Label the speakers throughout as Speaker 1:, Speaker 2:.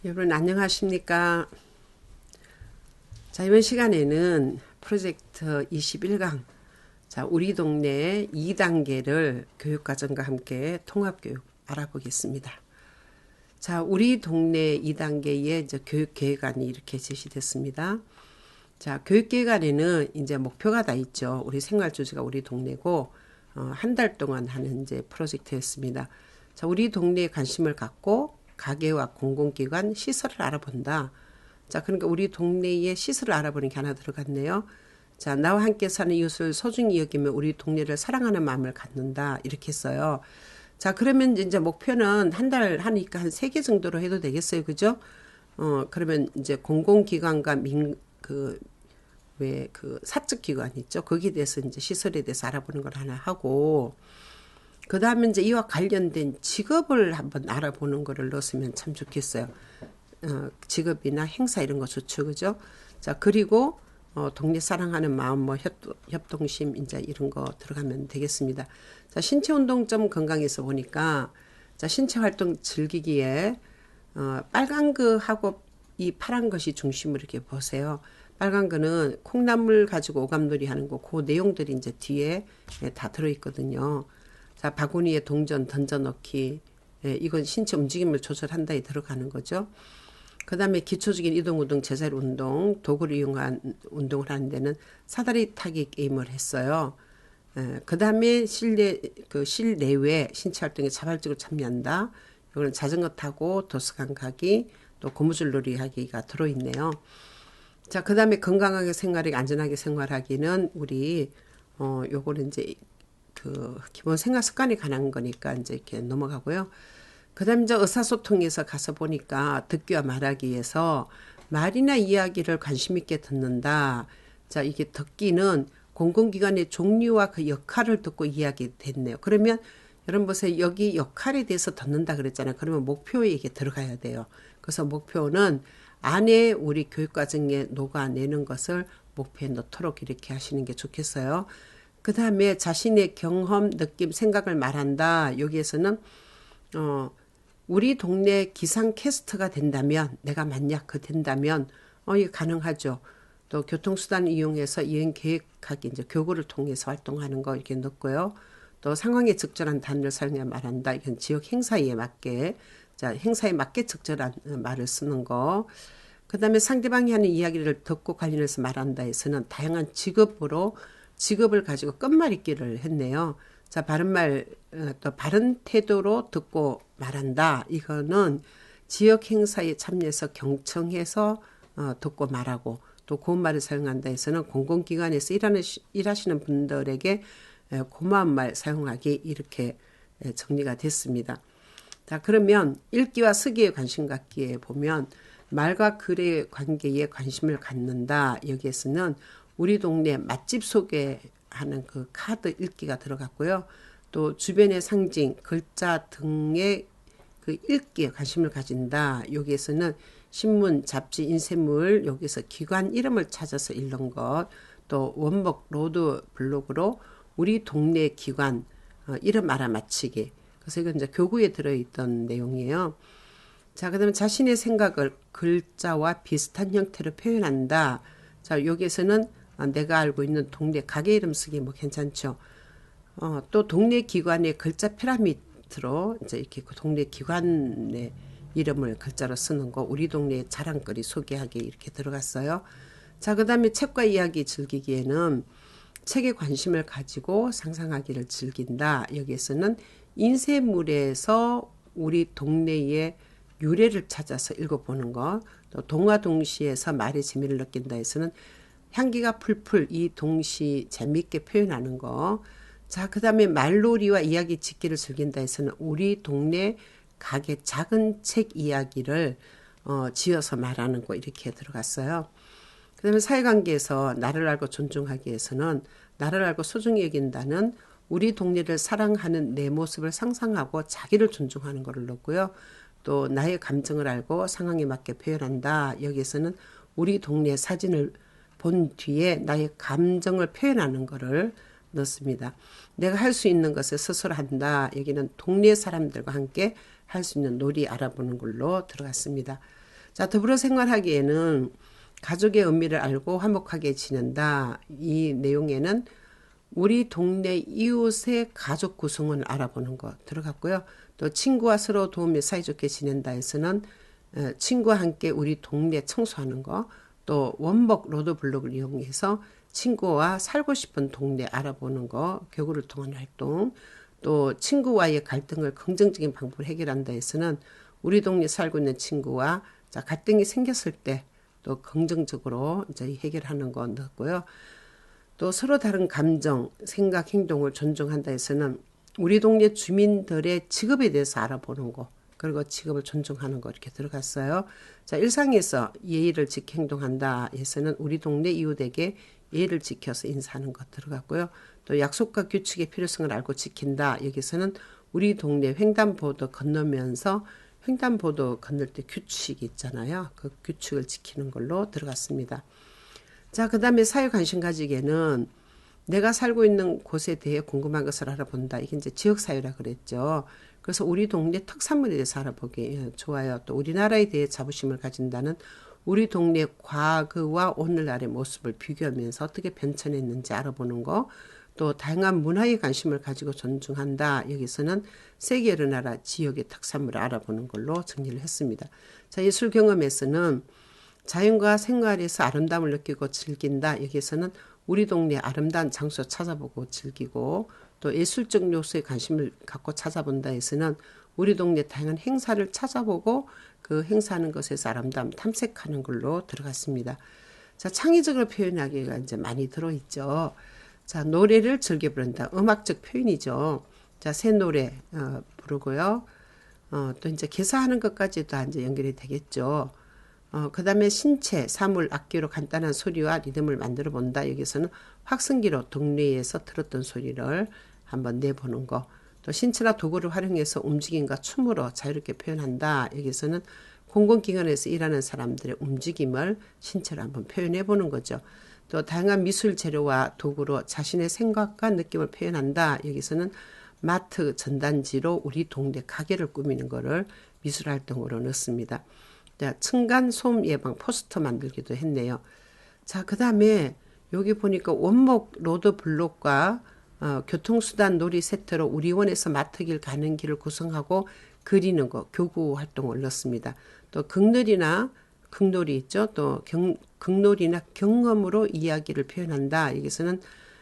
Speaker 1: 여러분 안녕하십니까? 자, 이번 시간에는 프로젝트 21강 우리 동네 2단계를 교육과정과 함께 통합교육 알아보겠습니다. 자, 우리 동네 2단계의 이제 교육계획안이 이렇게 제시됐습니다. 자, 교육계획안에는 이제 목표가 다 있죠. 우리 생활주제가 우리 동네고 한 달 동안 하는 이제 프로젝트였습니다. 자, 우리 동네에 관심을 갖고 가게와 공공기관, 시설을 알아본다. 자, 그러니까 우리 동네의 시설을 알아보는 게 하나 들어갔네요. 자, 나와 함께 사는 이웃을 소중히 여기며 우리 동네를 사랑하는 마음을 갖는다. 이렇게 했어요. 자, 그러면 이제 목표는 한 달 하니까 한 3개 정도로 해도 되겠어요. 그죠? 그러면 이제 공공기관과 사적기관 있죠. 거기에 대해서 이제 시설에 대해서 알아보는 걸 하나 하고, 그 다음에 이제 이와 관련된 직업을 한번 알아보는 거를 넣었으면 참 좋겠어요. 직업이나 행사 이런 거 좋죠. 그죠? 자, 그리고, 동네 사랑하는 마음, 협동심, 이제 이런 거 들어가면 되겠습니다. 자, 신체운동 좀 건강에서 보니까, 자, 신체활동 즐기기에, 빨간 거하고 이 파란 것이 중심으로 이렇게 보세요. 빨간 거는 콩나물 가지고 오감놀이 하는 거, 그 내용들이 이제 뒤에 다 들어있거든요. 자, 바구니에 동전 던져넣기, 이건 신체 움직임을 조절한다에 들어가는 거죠. 그 다음에 기초적인 이동운동, 제자리 운동, 도구를 이용한 운동을 하는 데는 사다리 타기 게임을 했어요. 그 다음에 실내외 신체활동에 자발적으로 참여한다. 이거는 자전거 타고 도서관 가기, 또 고무줄 놀이 하기가 들어있네요. 자, 그 다음에 건강하게 생활하기, 안전하게 생활하기는 우리, 요거는 이제 기본 생활 습관에 관한 거니까 이제 이렇게 넘어가고요. 그 다음에 이제 의사소통에서 가서 보니까 듣기와 말하기에서 말이나 이야기를 관심 있게 듣는다. 자, 이게 듣기는 공공기관의 종류와 그 역할을 듣고 이야기 됐네요. 그러면 여러분 보세요. 여기 역할에 대해서 듣는다 그랬잖아요. 그러면 목표에 이게 들어가야 돼요. 그래서 목표는 안에 우리 교육과정에 녹아내는 것을 목표에 넣도록 이렇게 하시는 게 좋겠어요. 그 다음에 자신의 경험, 느낌, 생각을 말한다. 여기에서는 우리 동네 기상캐스터가 된다면, 내가 만약 된다면 이게 가능하죠. 또 교통수단 이용해서 여행 계획하기, 이제 교구를 통해서 활동하는 거 이렇게 넣고요. 또 상황에 적절한 단어를 사용해 말한다. 이건 지역 행사에 맞게, 자, 행사에 맞게 적절한 말을 쓰는 거. 그 다음에 상대방이 하는 이야기를 듣고 관련해서 말한다 해서는 다양한 직업을 가지고 끝말잇기를 했네요. 자, 또 바른 태도로 듣고 말한다. 이거는 지역 행사에 참여해서 경청해서 듣고 말하고, 또 고운 말을 사용한다 해서는 공공기관에서 일하시는 분들에게 고마운 말 사용하기, 이렇게 정리가 됐습니다. 자, 그러면 읽기와 쓰기에 관심 갖기에 보면 말과 글의 관계에 관심을 갖는다. 여기에서는 우리 동네 맛집 소개하는 그 카드 읽기가 들어갔고요. 또 주변의 상징, 글자 등의 그 읽기에 관심을 가진다. 여기에서는 신문, 잡지, 인쇄물, 여기서 기관 이름을 찾아서 읽는 것, 또 원목, 로드 블록으로 우리 동네 기관 이름 알아맞히기. 그래서 이건 이제 교구에 들어있던 내용이에요. 자, 그 다음에 자신의 생각을 글자와 비슷한 형태로 표현한다. 자, 여기에서는 내가 알고 있는 동네 가게 이름 쓰기 뭐 괜찮죠. 또 동네 기관의 글자 피라미드로 이제 이렇게 그 동네 기관의 이름을 글자로 쓰는 거, 우리 동네 자랑거리 소개하기 이렇게 들어갔어요. 자, 그 다음에 책과 이야기 즐기기에는 책에 관심을 가지고 상상하기를 즐긴다. 여기에서는 인쇄물에서 우리 동네의 유래를 찾아서 읽어보는 거, 또 동화동시에서 말의 재미를 느낀다 해서는 향기가 풀풀 이 동시 재미있게 표현하는 거. 자, 그 다음에 말놀이와 이야기 짓기를 즐긴다 해서는 우리 동네 가게 작은 책 이야기를 지어서 말하는 거, 이렇게 들어갔어요. 그 다음에 사회관계에서 나를 알고 존중하기 위해서는 나를 알고 소중히 여긴다는 우리 동네를 사랑하는 내 모습을 상상하고 자기를 존중하는 거를 넣고요. 또 나의 감정을 알고 상황에 맞게 표현한다. 여기에서는 우리 동네 사진을 본 뒤에 나의 감정을 표현하는 거를 넣습니다. 내가 할 수 있는 것을 스스로 한다. 여기는 동네 사람들과 함께 할 수 있는 놀이 알아보는 걸로 들어갔습니다. 자, 더불어 생활하기에는 가족의 의미를 알고 화목하게 지낸다. 이 내용에는 우리 동네 이웃의 가족 구성을 알아보는 것 들어갔고요. 또 친구와 서로 도우며 사이좋게 지낸다 해서는 친구와 함께 우리 동네 청소하는 거, 또 원목 로드블록을 이용해서 친구와 살고 싶은 동네 알아보는 거, 교구를 통한 활동, 또 친구와의 갈등을 긍정적인 방법으로 해결한다 해서는 우리 동네 살고 있는 친구와 자, 갈등이 생겼을 때 또 긍정적으로 이제 해결하는 거 넣었고요. 또 서로 다른 감정, 생각, 행동을 존중한다 해서는 우리 동네 주민들의 직업에 대해서 알아보는 거, 그리고 직업을 존중하는 거 이렇게 들어갔어요. 자, 일상에서 예의를 지켜 행동한다 해서는 우리 동네 이웃에게 예의를 지켜서 인사하는 것 들어갔고요. 또 약속과 규칙의 필요성을 알고 지킨다. 여기서는 우리 동네 횡단보도 건너면서 횡단보도 건널 때 규칙이 있잖아요. 그 규칙을 지키는 걸로 들어갔습니다. 자, 그 다음에 사회 관심 가지기에는 내가 살고 있는 곳에 대해 궁금한 것을 알아본다. 이게 이제 지역사회라 그랬죠. 그래서 우리 동네 특산물에 대해서 알아보기 좋아요. 또 우리나라에 대해 자부심을 가진다는 우리 동네 과거와 오늘날의 모습을 비교하면서 어떻게 변천했는지 알아보는 거. 또 다양한 문화에 관심을 가지고 존중한다. 여기서는 세계 여러 나라 지역의 특산물을 알아보는 걸로 정리를 했습니다. 자, 예술 경험에서는 자연과 생활에서 아름다움을 느끼고 즐긴다. 여기에서는 우리 동네 아름다운 장소 찾아보고 즐기고, 또 예술적 요소에 관심을 갖고 찾아본다 해서는 우리 동네 다양한 행사를 찾아보고 그 행사하는 것에서 아름다움 탐색하는 걸로 들어갔습니다. 자, 창의적으로 표현하기가 이제 많이 들어있죠. 자, 노래를 즐겨 부른다. 음악적 표현이죠. 자, 새 노래 부르고요. 또 이제 개사하는 것까지도 이제 연결이 되겠죠. 그 다음에 신체, 사물, 악기로 간단한 소리와 리듬을 만들어 본다. 여기서는 확성기로 동네에서 들었던 소리를 한번 내보는 거. 또 신체나 도구를 활용해서 움직임과 춤으로 자유롭게 표현한다. 여기서는 공공기관에서 일하는 사람들의 움직임을 신체로 한번 표현해 보는 거죠. 또 다양한 미술 재료와 도구로 자신의 생각과 느낌을 표현한다. 여기서는 마트 전단지로 우리 동네 가게를 꾸미는 거를 미술활동으로 넣습니다. 자, 층간 소음 예방 포스터 만들기도 했네요. 자, 그 다음에 여기 보니까 원목 로드 블록과 교통수단 놀이 세트로 우리원에서 마트길 가는 길을 구성하고 그리는 거, 교구 활동을 넣습니다. 또 극놀이 있죠. 또 극놀이나 경험으로 이야기를 표현한다. 여기서는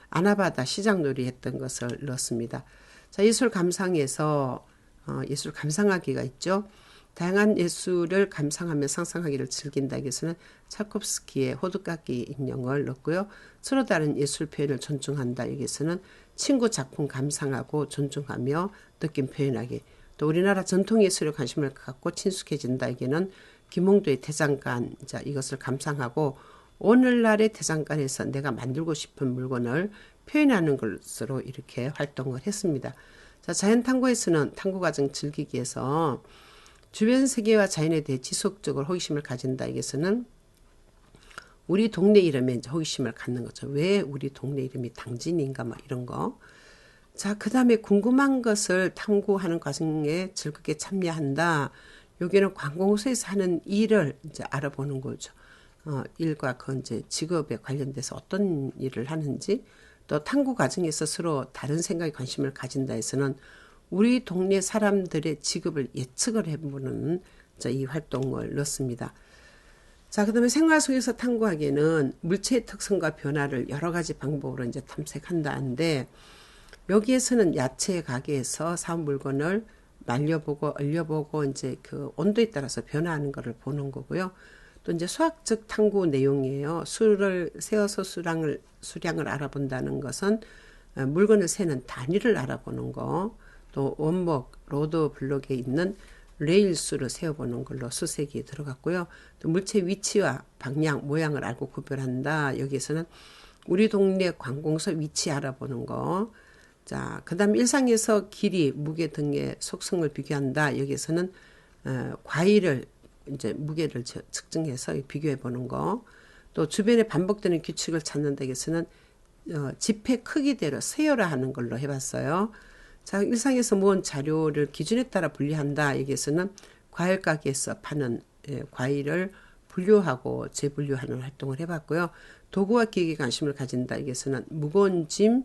Speaker 1: 아나바다 시장놀이 했던 것을 넣습니다. 자, 예술 감상에서 예술 감상하기가 있죠. 다양한 예술을 감상하며 상상하기를 즐긴다. 여기서는 차콥스키의 호두깎이 인형을 넣고요. 서로 다른 예술 표현을 존중한다. 여기서는 친구 작품 감상하고 존중하며 느낌 표현하기. 또 우리나라 전통 예술에 관심을 갖고 친숙해진다. 여기는 김홍도의 대장간, 자, 이것을 감상하고 오늘날의 대장간에서 내가 만들고 싶은 물건을 표현하는 것으로 이렇게 활동을 했습니다. 자, 자연탐구에서는 탐구 과정 즐기기에서 주변 세계와 자연에 대해 지속적으로 호기심을 가진다. 여기서는 우리 동네 이름에 이제 호기심을 갖는 거죠. 왜 우리 동네 이름이 당진인가 뭐 이런 거. 자, 그 다음에 궁금한 것을 탐구하는 과정에 즐겁게 참여한다. 여기는 관공서에서 하는 일을 이제 알아보는 거죠. 일과 그 이제 직업에 관련돼서 어떤 일을 하는지, 또 탐구 과정에서 서로 다른 생각에 관심을 가진다 해서는 우리 동네 사람들의 직업을 예측을 해보는 이 활동을 넣습니다. 자, 그 다음에 생활 속에서 탐구하기에는 물체의 특성과 변화를 여러 가지 방법으로 이제 탐색한다는데, 여기에서는 야채 가게에서 사온 물건을 말려보고 얼려보고 이제 그 온도에 따라서 변화하는 것을 보는 거고요. 또 이제 수학적 탐구 내용이에요. 수를 세어서 수량을 알아본다는 것은 물건을 세는 단위를 알아보는 거. 또 원목 로드 블록에 있는 레일 수를 세어보는 걸로 수색이 들어갔고요. 또 물체 위치와 방향, 모양을 알고 구별한다. 여기에서는 우리 동네 관공서 위치 알아보는 거. 자, 그 다음 일상에서 길이, 무게 등의 속성을 비교한다. 여기에서는 과일을 이제 무게를 측정해서 비교해 보는 거. 또 주변에 반복되는 규칙을 찾는다. 여기서는 지폐 크기대로 세어라 하는 걸로 해봤어요. 자, 일상에서 모은 자료를 기준에 따라 분리한다. 여기에서는 과일 가게에서 파는 과일을 분류하고 재분류하는 활동을 해봤고요. 도구와 기계에 관심을 가진다. 여기서는 무거운 짐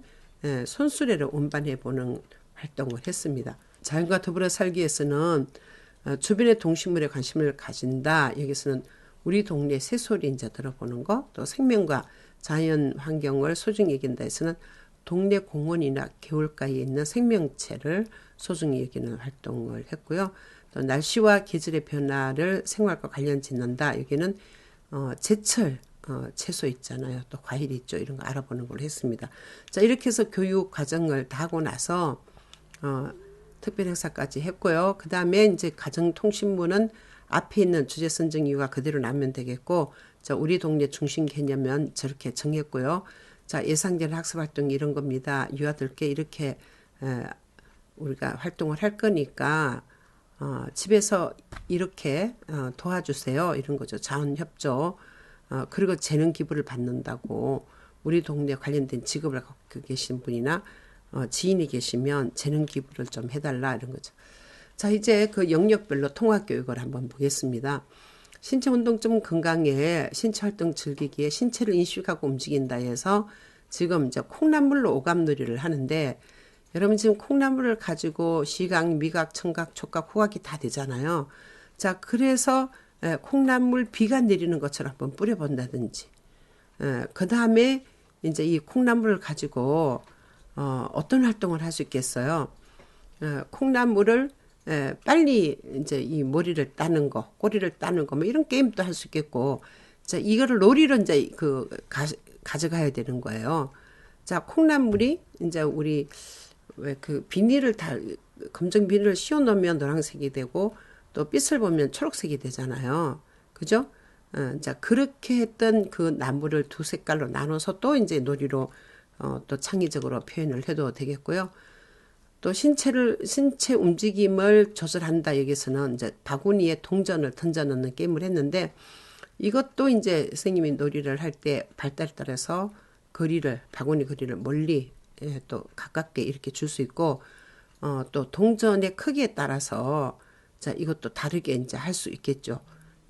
Speaker 1: 손수레를 운반해보는 활동을 했습니다. 자연과 더불어 살기에서는 주변의 동식물에 관심을 가진다. 여기서는 우리 동네 새소리 이제 들어보는 거, 또 생명과 자연 환경을 소중히 여긴다 해서는 동네 공원이나 개울가에 있는 생명체를 소중히 여기는 활동을 했고요. 또 날씨와 계절의 변화를 생활과 관련 짓는다. 여기는 제철 채소 있잖아요. 또 과일 있죠. 이런 거 알아보는 걸 했습니다. 자, 이렇게 해서 교육 과정을 다 하고 나서 특별 행사까지 했고요. 그 다음에 이제 가정통신부는 앞에 있는 주제 선정 이유가 그대로 나면 되겠고, 자, 우리 동네 중심 개념은 저렇게 정했고요. 자, 예상되는 학습 활동 이런 겁니다. 유아들께 이렇게 우리가 활동을 할 거니까 집에서 이렇게 도와주세요. 이런 거죠. 자원협조. 그리고 재능 기부를 받는다고 우리 동네 관련된 직업을 갖고 계신 분이나 지인이 계시면 재능 기부를 좀 해달라 이런 거죠. 자, 이제 그 영역별로 통합교육을 한번 보겠습니다. 신체 운동 좀 건강에 신체 활동 즐기기에 신체를 인식하고 움직인다 해서 지금 이제 콩나물로 오감놀이를 하는데, 여러분 지금 콩나물을 가지고 시각, 미각, 청각, 촉각, 후각이 다 되잖아요. 자, 그래서 콩나물 비가 내리는 것처럼 한번 뿌려본다든지, 그 다음에 이제 이 콩나물을 가지고 어떤 활동을 할 수 있겠어요? 콩나물을 빨리 이제 이 머리를 따는 거, 꼬리를 따는 거, 뭐 이런 게임도 할 수 있겠고, 자, 이거를 놀이로 이제 가져가야 되는 거예요. 자, 콩나물이 이제 우리 왜 그 비닐을 검정 비닐을 씌워 놓으면 노란색이 되고 또 빛을 보면 초록색이 되잖아요. 그죠? 자, 그렇게 했던 그 나무를 두 색깔로 나눠서 또 이제 놀이로 또 창의적으로 표현을 해도 되겠고요. 또 신체 움직임을 조절한다. 여기서는 이제 바구니에 동전을 던져 넣는 게임을 했는데, 이것도 이제 선생님이 놀이를 할 때 발달에 따라서 바구니 거리를 멀리 또 가깝게 이렇게 줄 수 있고, 또 동전의 크기에 따라서 자, 이것도 다르게 이제 할 수 있겠죠.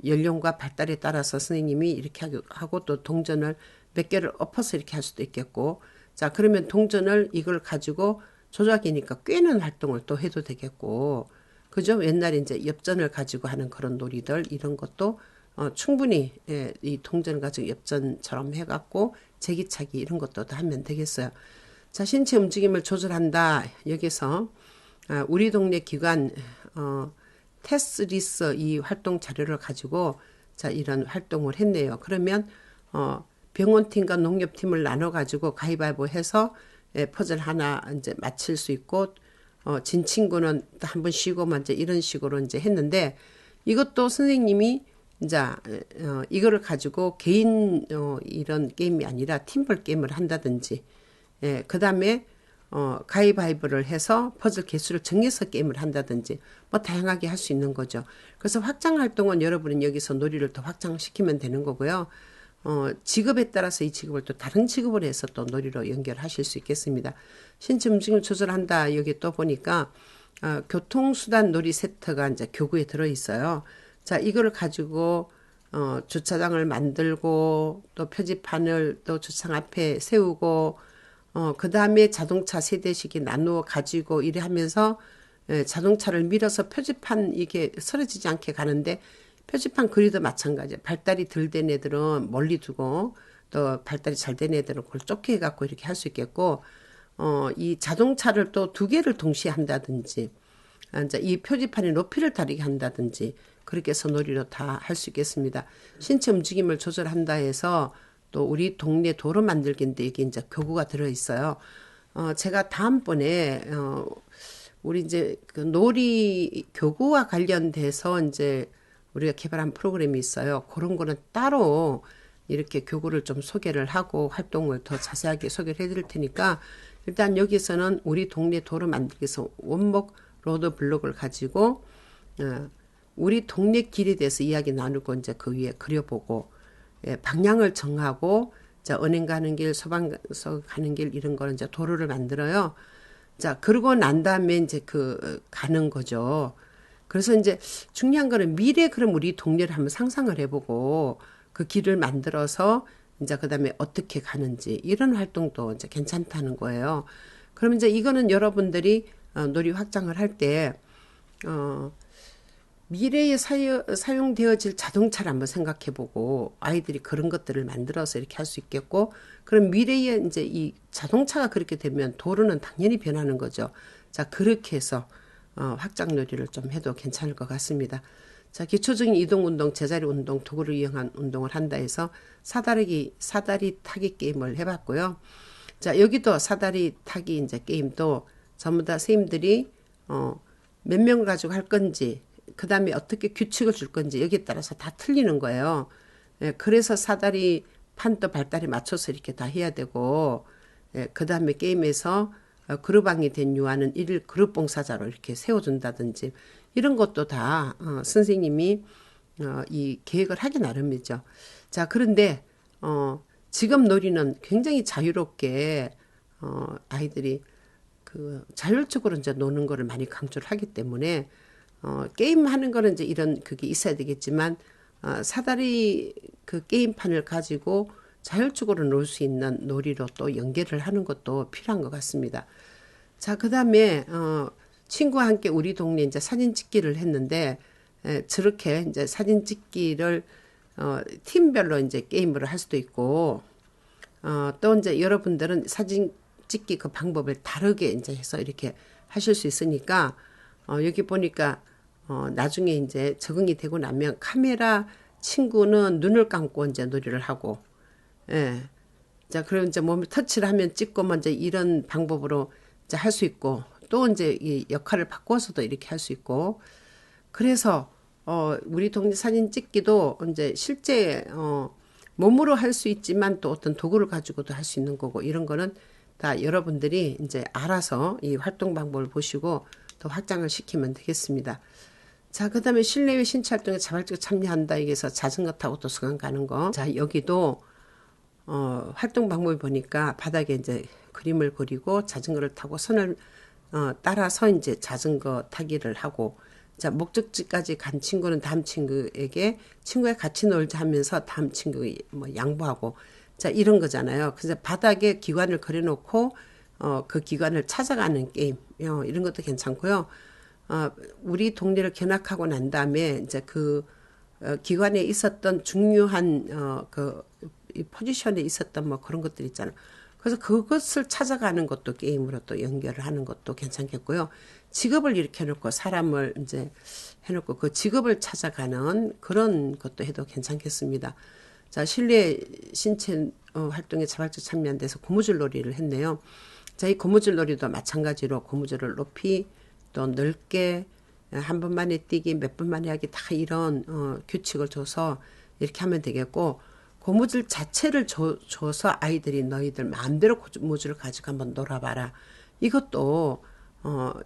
Speaker 1: 연령과 발달에 따라서 선생님이 이렇게 하고 또 동전을 몇 개를 엎어서 이렇게 할 수도 있겠고, 자, 그러면 동전을 이걸 가지고 조작이니까 꿰는 활동을 또 해도 되겠고, 그죠? 옛날에 이제 엽전을 가지고 하는 그런 놀이들, 이런 것도 충분히 이 동전을 가지고 엽전처럼 해갖고 제기차기 이런 것도 다 하면 되겠어요. 자, 신체 움직임을 조절한다. 여기서 우리 동네 기관 테스리스 이 활동 자료를 가지고 자, 이런 활동을 했네요. 그러면 병원팀과 농협팀을 나눠 가지고 가위바위보 해서 퍼즐 하나 이제 맞힐 수 있고, 진 친구는 또 한 번 쉬고만 이제 이런 식으로 이제 했는데, 이것도 선생님이 이제 이거를 가지고 개인 이런 게임이 아니라 팀볼 게임을 한다든지, 그 다음에 가위바위보를 해서 퍼즐 개수를 정해서 게임을 한다든지 뭐 다양하게 할 수 있는 거죠. 그래서 확장 활동은 여러분은 여기서 놀이를 더 확장시키면 되는 거고요. 직업에 따라서 이 직업을 또 다른 직업을 해서 또 놀이로 연결하실 수 있겠습니다. 신체 움직임을 조절한다. 여기 또 보니까 교통수단 놀이 세트가 이제 교구에 들어 있어요. 자, 이거를 가지고 주차장을 만들고 또 표지판을 또 주차장 앞에 세우고, 그 다음에 자동차 세대식이 나누어 가지고 이래 하면서 자동차를 밀어서 표지판 이게 쓰러지지 않게 가는데, 표지판 그리도 마찬가지예요. 발달이 덜 된 애들은 멀리 두고 또 발달이 잘 된 애들은 그걸 좁게 해갖고 이렇게 할 수 있겠고, 이 자동차를 또 두 개를 동시에 한다든지, 이제 이 표지판의 높이를 다르게 한다든지, 그렇게 해서 놀이로 다 할 수 있겠습니다. 신체 움직임을 조절한다 해서 또 우리 동네 도로 만들기인데 이게 이제 교구가 들어있어요. 제가 다음번에, 우리 이제 그 놀이 교구와 관련돼서 이제 우리가 개발한 프로그램이 있어요. 그런 거는 따로 이렇게 교구를 좀 소개를 하고 활동을 더 자세하게 소개를 해드릴 테니까, 일단 여기서는 우리 동네 도로 만들기에서 원목 로드 블록을 가지고 우리 동네 길에 대해서 이야기 나누고 이제 그 위에 그려보고, 방향을 정하고, 자, 은행 가는 길, 소방서 가는 길 이런 거는 이제 도로를 만들어요. 자, 그러고 난 다음에 이제 가는 거죠. 그래서 이제 중요한 거는 미래 그럼 우리 동네를 한번 상상을 해보고 그 길을 만들어서 이제 그다음에 어떻게 가는지 이런 활동도 이제 괜찮다는 거예요. 그럼 이제 이거는 여러분들이 놀이 확장을 할 때 미래에 사용되어질 자동차를 한번 생각해보고 아이들이 그런 것들을 만들어서 이렇게 할 수 있겠고, 그럼 미래에 이제 이 자동차가 그렇게 되면 도로는 당연히 변하는 거죠. 자, 그렇게 해서 확장놀이를 좀 해도 괜찮을 것 같습니다. 자, 기초적인 이동 운동, 제자리 운동, 도구를 이용한 운동을 한다 해서 사다리 타기 게임을 해봤고요. 자, 여기도 사다리 타기 이제 게임도 전부 다 선생님들이 몇 명을 가지고 할 건지, 그 다음에 어떻게 규칙을 줄 건지 여기에 따라서 다 틀리는 거예요. 예, 그래서 사다리 판도 발달에 맞춰서 이렇게 다 해야 되고, 예, 그 다음에 게임에서 그룹왕이 된 유아는 1일 그룹 봉사자로 이렇게 세워준다든지 이런 것도 다 선생님이 이 계획을 하기 나름이죠. 자, 그런데 지금 놀이는 굉장히 자유롭게 아이들이 그 자율적으로 이제 노는 거를 많이 강조를 하기 때문에 게임 하는 거는 이제 이런 그게 있어야 되겠지만 사다리 그 게임판을 가지고 자율적으로 놀 수 있는 놀이로 또 연계를 하는 것도 필요한 것 같습니다. 자, 그다음에 친구와 함께 우리 동네 이제 사진 찍기를 했는데 저렇게 이제 사진 찍기를 팀별로 이제 게임을 할 수도 있고 또 이제 여러분들은 사진 찍기 그 방법을 다르게 이제 해서 이렇게 하실 수 있으니까 여기 보니까 나중에 이제 적응이 되고 나면 카메라 친구는 눈을 감고 이제 놀이를 하고, 예. 자, 그럼 이제 몸을 터치를 하면 찍고 먼저 이런 방법으로 이제 할 수 있고, 또 이제 이 역할을 바꿔서도 이렇게 할 수 있고, 그래서 우리 동네 사진 찍기도 이제 실제 몸으로 할 수 있지만 또 어떤 도구를 가지고도 할 수 있는 거고, 이런 거는 다 여러분들이 이제 알아서 이 활동 방법을 보시고 더 확장을 시키면 되겠습니다. 자, 그 다음에 실내외 신체 활동에 자발적으로 참여한다. 여기서 자전거 타고 도서관 가는 거. 자, 여기도 활동 방법을 보니까 바닥에 이제 그림을 그리고 자전거를 타고 선을 따라서 이제 자전거 타기를 하고, 자, 목적지까지 간 친구는 다음 친구에게 친구와 같이 놀자 하면서 다음 친구에 뭐 양보하고, 자, 이런 거잖아요. 그래서 바닥에 기관을 그려놓고 그 기관을 찾아가는 게임, 이런 것도 괜찮고요. 우리 동네를 견학하고 난 다음에 이제 그 기관에 있었던 중요한 이 포지션에 있었던 뭐 그런 것들 있잖아요. 그래서 그것을 찾아가는 것도 게임으로 또 연결을 하는 것도 괜찮겠고요. 직업을 이렇게 해놓고 사람을 이제 해놓고 그 직업을 찾아가는 그런 것도 해도 괜찮겠습니다. 자, 실내 신체 활동에 자발적 참여한 데서 고무줄 놀이를 했네요. 자, 이 고무줄 놀이도 마찬가지로 고무줄을 높이 또 넓게 한 번 만에 뛰기, 몇 번 만에 하기 다 이런 규칙을 줘서 이렇게 하면 되겠고, 고무줄 자체를 줘서 아이들이 너희들 마음대로 고무줄을 가지고 한번 놀아봐라. 이것도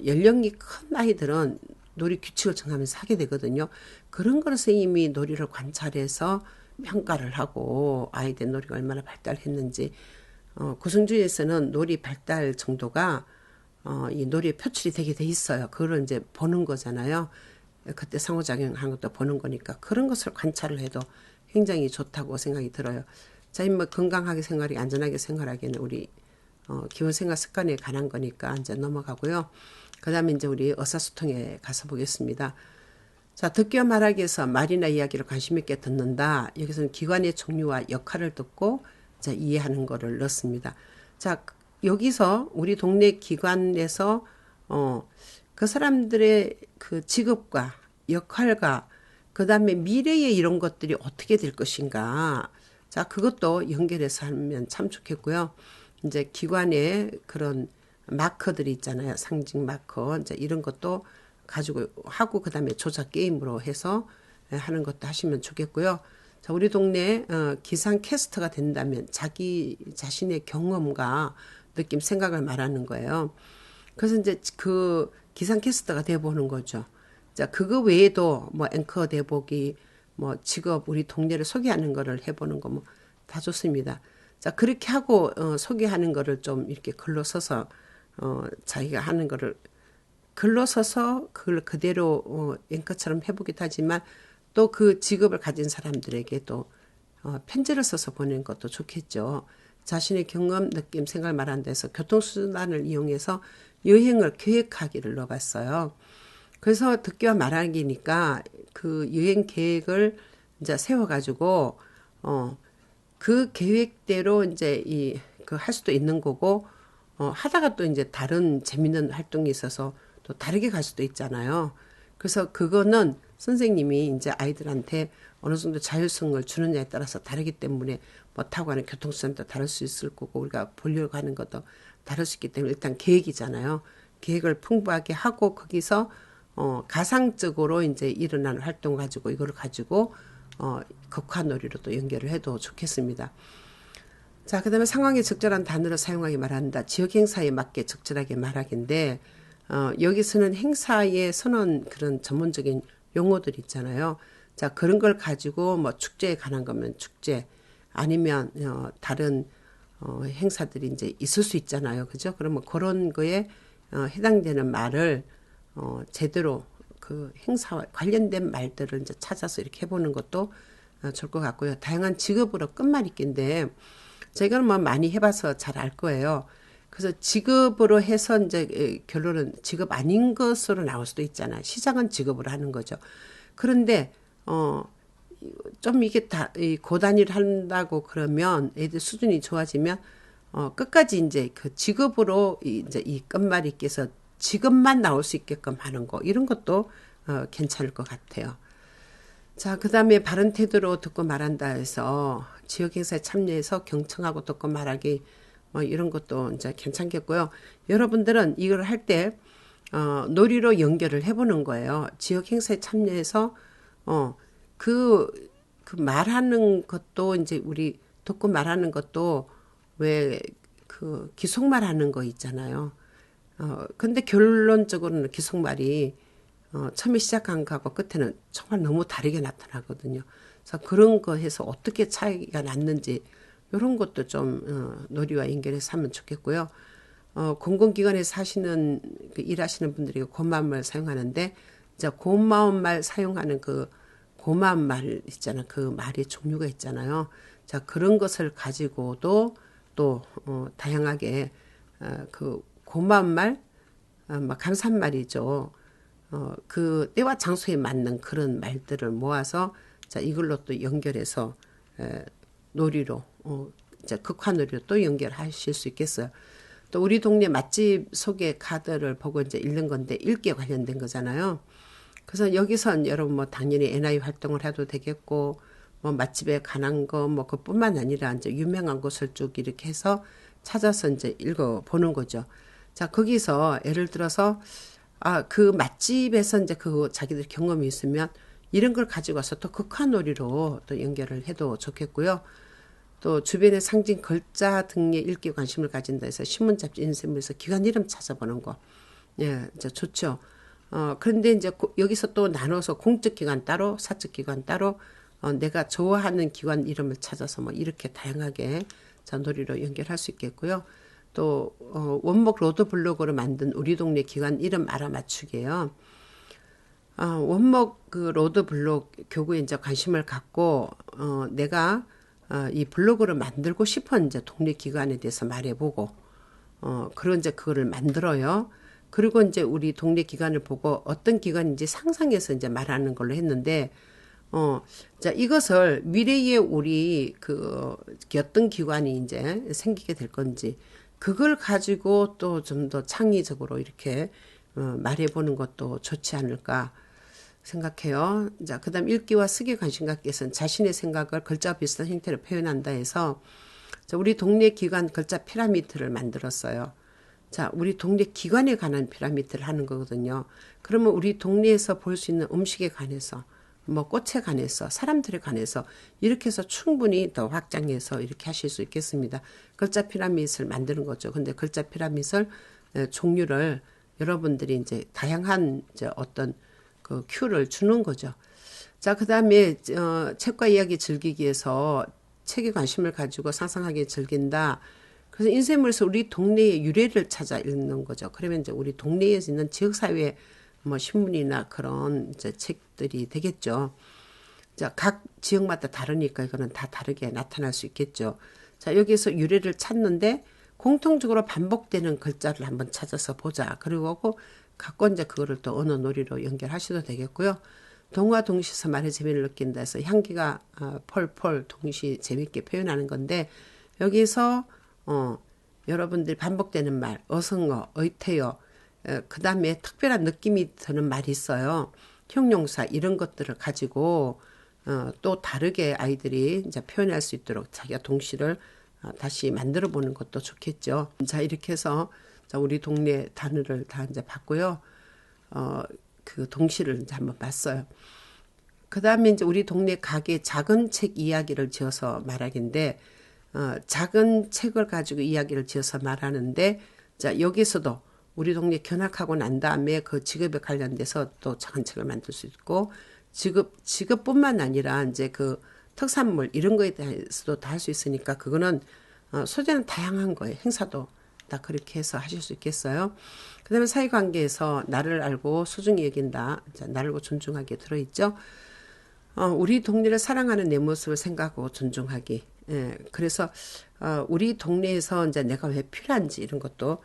Speaker 1: 연령이 큰 아이들은 놀이 규칙을 정하면서 하게 되거든요. 그런 거를 선생님이 놀이를 관찰해서 평가를 하고 아이들 놀이가 얼마나 발달했는지, 구성주의에서는 놀이 발달 정도가 이 놀이에 표출이 되게 돼 있어요. 그걸 이제 보는 거잖아요. 그때 상호작용한 것도 보는 거니까 그런 것을 관찰을 해도 굉장히 좋다고 생각이 들어요. 자, 뭐 건강하게 생활이 안전하게 생활하기는 우리 기본 생활 습관에 관한 거니까 이제 넘어가고요. 그 다음에 이제 우리 의사소통에 가서 보겠습니다. 자, 듣기와 말하기에서 말이나 이야기를 관심 있게 듣는다. 여기서는 기관의 종류와 역할을 듣고 자, 이해하는 거를 넣습니다. 자, 여기서 우리 동네 기관에서 그 사람들의 그 직업과 역할과 그 다음에 미래에 이런 것들이 어떻게 될 것인가. 자, 그것도 연결해서 하면 참 좋겠고요. 이제 기관의 그런 마커들이 있잖아요. 상징 마커. 이제 이런 것도 가지고 하고 그 다음에 조작 게임으로 해서 하는 것도 하시면 좋겠고요. 자, 우리 동네 기상 캐스터가 된다면 자기 자신의 경험과 느낌, 생각을 말하는 거예요. 그래서 이제 그 기상 캐스터가 돼보는 거죠. 자, 그거 외에도 뭐 앵커 돼보기, 뭐 직업, 우리 동네를 소개하는 거를 해보는 거 뭐 다 좋습니다. 자, 그렇게 하고 소개하는 거를 좀 이렇게 글로 써서 자기가 하는 거를 글로 써서 그걸 그대로 앵커처럼 해보기도 하지만 또 그 직업을 가진 사람들에게 또 편지를 써서 보내는 것도 좋겠죠. 자신의 경험, 느낌, 생각을 말하는 데서 교통수단을 이용해서 여행을 계획하기를 넣어봤어요. 그래서 듣기와 말하기니까 그 여행 계획을 이제 세워가지고 그 계획대로 이제 그 할 수도 있는 거고 하다가 또 이제 다른 재밌는 활동이 있어서 또 다르게 갈 수도 있잖아요. 그래서 그거는 선생님이 이제 아이들한테 어느 정도 자율성을 주느냐에 따라서 다르기 때문에 뭐 타고 가는 교통수단도 다를 수 있을 거고 우리가 보려고 하는 것도 다를 수 있기 때문에 일단 계획이잖아요. 계획을 풍부하게 하고 거기서 가상적으로 이제 일어나는 활동 가지고 이거를 가지고 극화놀이로 또 연결을 해도 좋겠습니다. 자, 그 다음에 상황에 적절한 단어를 사용하게 말한다. 지역 행사에 맞게 적절하게 말하기인데 여기서는 행사에 선언 그런 전문적인 용어들 있잖아요. 자, 그런 걸 가지고 뭐 축제에 관한 거면 축제 아니면 다른 행사들이 이제 있을 수 있잖아요. 그죠? 그러면 그런 거에 해당되는 말을 제대로 그 행사와 관련된 말들을 이제 찾아서 이렇게 해보는 것도 좋을 것 같고요. 다양한 직업으로 끝말잇기인데 제가 뭐 많이 해봐서 잘 알 거예요. 그래서 직업으로 해서 이제 결론은 직업 아닌 것으로 나올 수도 있잖아요. 시작은 직업으로 하는 거죠. 그런데 좀 이게 다 고단위를 한다고 그러면 애들 수준이 좋아지면 끝까지 이제 그 직업으로 이제 이 끝말잇기에서 직업만 나올 수 있게끔 하는 거 이런 것도 괜찮을 것 같아요. 자, 그 다음에 바른 태도로 듣고 말한다 해서 지역 행사에 참여해서 경청하고 듣고 말하기 뭐 이런 것도 이제 괜찮겠고요. 여러분들은 이걸 할 때 놀이로 연결을 해보는 거예요. 지역 행사에 참여해서 그 말하는 것도 이제 우리 듣고 말하는 것도 왜 그 기속말 하는 거 있잖아요. 근데 결론적으로는 기속말이 처음에 시작한 거하고 끝에는 정말 너무 다르게 나타나거든요. 그래서 그런 거 해서 어떻게 차이가 났는지 이런 것도 좀 놀이와 연결해서 하면 좋겠고요. 공공기관에서 하시는 일하시는 분들이 고마운 말 사용하는데 이제 고마운 말 사용하는 그 고마운 말 있잖아요. 그 말의 종류가 있잖아요. 자, 그런 것을 가지고도 또 다양하게 그 고마운 말, 감사한 말이죠. 그 때와 장소에 맞는 그런 말들을 모아서 자 이걸로 또 연결해서 놀이로 이제 극화놀이로 또 연결하실 수 있겠어요. 또 우리 동네 맛집 소개 카드를 보고 이제 읽는 건데 읽기에 관련된 거잖아요. 그래서 여기선 여러분 뭐 당연히 NI 활동을 해도 되겠고 뭐 맛집에 관한 거 뭐 그뿐만 아니라 이제 유명한 곳을 쭉 이렇게 해서 찾아서 이제 읽어 보는 거죠. 자, 거기서 예를 들어서 그 맛집에서 이제 그 자기들 경험이 있으면 이런 걸 가지고 와서 또 극화놀이로 또 연결을 해도 좋겠고요. 또 주변의 상징 글자 등의 읽기에 관심을 가진다 해서 신문 잡지 인쇄물에서 기관 이름 찾아보는 거. 예, 이제 좋죠. 그런데 이제 여기서 또 나눠서 공적 기관 따로, 사적 기관 따로, 내가 좋아하는 기관 이름을 찾아서 뭐 이렇게 다양하게 자, 놀이로 연결할 수 있겠고요. 또 원목 로드 블록으로 만든 우리 동네 기관 이름 알아맞추기예요. 원목 그 로드 블록 교구에 이제 관심을 갖고 내가 이 블로그를 만들고 싶어 이제 동네 기관에 대해서 말해보고 그런 이제 그거를 만들어요. 그리고 이제 우리 동네 기관을 보고 어떤 기관인지 상상해서 이제 말하는 걸로 했는데 자 이것을 미래에 우리 그 어떤 기관이 이제 생기게 될 건지 그걸 가지고 또 좀 더 창의적으로 이렇게 말해보는 것도 좋지 않을까 생각해요. 자, 그 다음 읽기와 쓰기 관심 갖기에서는 자신의 생각을 글자와 비슷한 형태로 표현한다 해서 자, 우리 동네 기관 글자 피라미드를 만들었어요. 자, 우리 동네 기관에 관한 피라미드를 하는 거거든요. 그러면 우리 동네에서 볼 수 있는 음식에 관해서 뭐 꽃에 관해서 사람들에 관해서 이렇게 해서 충분히 더 확장해서 이렇게 하실 수 있겠습니다. 글자 피라미드를 만드는 거죠. 근데 글자 피라미드 종류를 여러분들이 이제 다양한 이제 어떤 그 큐를 주는 거죠. 자, 그 다음에 책과 이야기 즐기기 위해서 책에 관심을 가지고 상상하게 즐긴다. 그래서 인쇄물에서 우리 동네의 유래를 찾아 읽는 거죠. 그러면 이제 우리 동네에 있는 지역사회 뭐 신문이나 그런 이제 책들이 되겠죠. 자, 각 지역마다 다르니까 이거는 다 다르게 나타날 수 있겠죠. 자, 여기서 유래를 찾는데 공통적으로 반복되는 글자를 한번 찾아서 보자. 그리고 갖고 이제 그거를 또 언어 놀이로 연결하셔도 되겠고요. 동화 동시에서 말의 재미를 느낀다 해서 향기가 펄펄 동시 재밌게 표현하는 건데 여기서 여러분들이 반복되는 말, 어성어, 의태어, 그 다음에 특별한 느낌이 드는 말이 있어요. 형용사 이런 것들을 가지고 또 다르게 아이들이 이제 표현할 수 있도록 자기가 동시를 다시 만들어 보는 것도 좋겠죠. 자, 이렇게 해서 우리 동네 단어를 다 이제 봤고요. 그 동시를 이제 한번 봤어요. 그 다음에 이제 우리 동네 가게 작은 책 이야기를 지어서 말하기인데, 작은 책을 가지고 이야기를 지어서 말하는데, 자, 여기서도 우리 동네 견학하고 난 다음에 그 직업에 관련돼서 또 작은 책을 만들 수 있고, 직업뿐만 아니라 이제 그 특산물 이런 거에 대해서도 다 할 수 있으니까 그거는 소재는 다양한 거예요. 행사도 다 그렇게 해서 하실 수 있겠어요. 그 다음에 사회관계에서 나를 알고 소중히 여긴다. 자, 나를 알고 존중하기에 들어있죠. 우리 동네를 사랑하는 내 모습을 생각하고 존중하기. 예, 그래서 우리 동네에서 이제 내가 왜 필요한지 이런 것도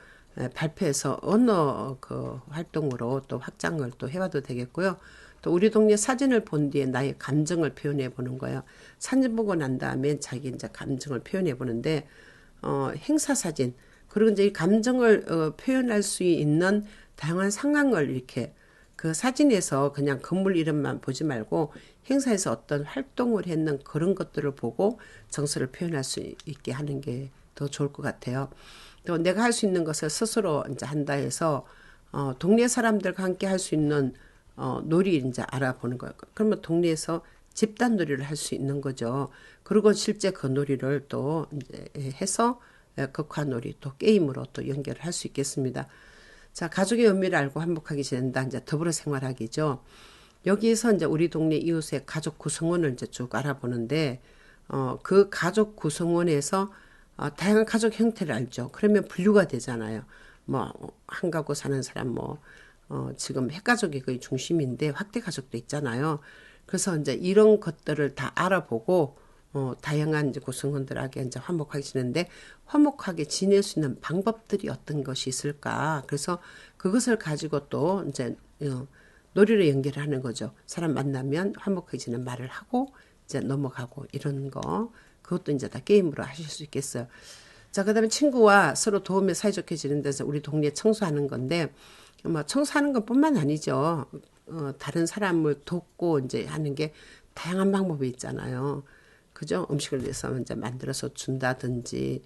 Speaker 1: 발표해서 언어 그 활동으로 또 확장을 또 해봐도 되겠고요. 또 우리 동네 사진을 본 뒤에 나의 감정을 표현해 보는 거예요. 사진 보고 난 다음에 자기 이제 감정을 표현해 보는데 행사 사진 그리고 이제 이 감정을 표현할 수 있는 다양한 상황을 이렇게 그 사진에서 그냥 건물 이름만 보지 말고 행사에서 어떤 활동을 했는 그런 것들을 보고 정서를 표현할 수 있게 하는 게 더 좋을 것 같아요. 또 내가 할 수 있는 것을 스스로 이제 한다 해서 동네 사람들과 함께 할 수 있는 놀이 이제 알아보는 거예요. 그러면 동네에서 집단 놀이를 할 수 있는 거죠. 그리고 실제 그 놀이를 또 이제 해서 극화놀이 또 게임으로 또 연결을 할 수 있겠습니다. 자, 가족의 의미를 알고 화목하게 지낸다. 이제 더불어 생활하기죠. 여기에서 이제 우리 동네 이웃의 가족 구성원을 이제 쭉 알아보는데, 그 가족 구성원에서 다양한 가족 형태를 알죠. 그러면 분류가 되잖아요. 뭐, 한 가구 사는 사람, 지금 핵가족이 거의 중심인데 확대 가족도 있잖아요. 그래서 이제 이런 것들을 다 알아보고, 다양한 이제 구성원들에게 이제 화목하게 지내는데, 화목하게 지낼 수 있는 방법들이 어떤 것이 있을까. 그래서 그것을 가지고 또 이제, 놀이로 연결하는 거죠. 사람 만나면 화목하게 지내는 말을 하고, 이제 넘어가고, 이런 거. 그것도 이제 다 게임으로 하실 수 있겠어요. 자, 그 다음에 친구와 서로 도우며 사이좋게 지내는 데서 우리 동네 청소하는 건데, 뭐, 청소하는 것 뿐만 아니죠. 다른 사람을 돕고 이제 하는 게 다양한 방법이 있잖아요. 그죠? 음식을 위해서 이제 만들어서 준다든지,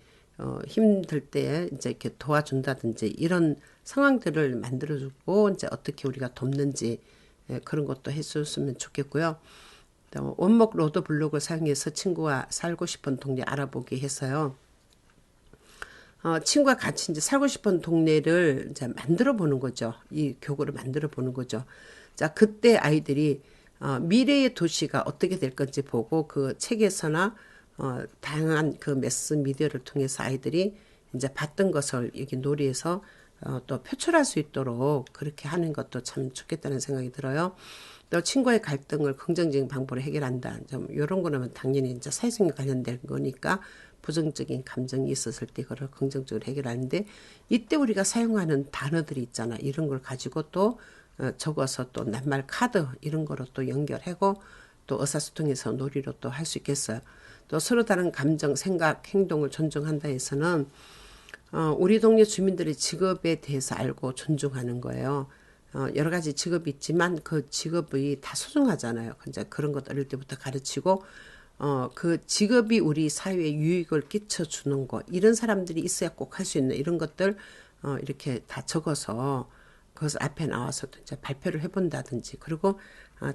Speaker 1: 힘들 때 이제 이렇게 도와준다든지, 이런 상황들을 만들어주고, 이제 어떻게 우리가 돕는지, 그런 것도 해줬으면 좋겠고요. 또 원목 로드 블록을 사용해서 친구와 살고 싶은 동네 알아보기 해서요. 친구와 같이 이제 살고 싶은 동네를 이제 만들어 보는 거죠. 이 교구를 만들어 보는 거죠. 자, 그때 아이들이 미래의 도시가 어떻게 될 건지 보고 그 책에서나 다양한 그 매스 미디어를 통해서 아이들이 이제 봤던 것을 여기 놀이에서 또 표출할 수 있도록 그렇게 하는 것도 참 좋겠다는 생각이 들어요. 또 친구의 갈등을 긍정적인 방법으로 해결한다. 좀 이런 거는 당연히 이제 사회생활 관련된 거니까 부정적인 감정이 있었을 때 그걸 긍정적으로 해결하는데 이때 우리가 사용하는 단어들이 있잖아. 이런 걸 가지고 또 적어서 또 낱말 카드 이런 거로 또 연결하고 또 의사소통에서 놀이로 또 할 수 있겠어요. 또 서로 다른 감정, 생각, 행동을 존중한다 해서는 우리 동네 주민들의 직업에 대해서 알고 존중하는 거예요. 여러 가지 직업이 있지만 그 직업이 다 소중하잖아요. 이제 그런 것 어릴 때부터 가르치고 그 직업이 우리 사회에 유익을 끼쳐주는 것 이런 사람들이 있어야 꼭 할 수 있는 이런 것들 이렇게 다 적어서 그것을 앞에 나와서도 이제 발표를 해본다든지 그리고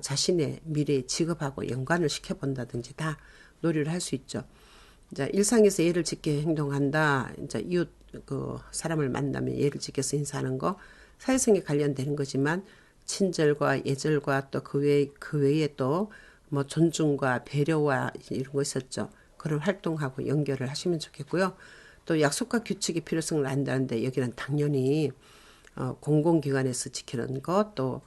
Speaker 1: 자신의 미래의 직업하고 연관을 시켜본다든지 다 놀이를 할 수 있죠. 이제 일상에서 예를 짓게 행동한다. 이제 이웃 그 사람을 만나면 예를 지켜서 인사하는 거 사회성에 관련되는 거지만 친절과 예절과 또 그 외에 또 뭐 존중과 배려와 이런 거 있었죠. 그런 활동하고 연결을 하시면 좋겠고요. 또 약속과 규칙의 필요성을 안다는데 여기는 당연히 공공기관에서 지키는 것, 또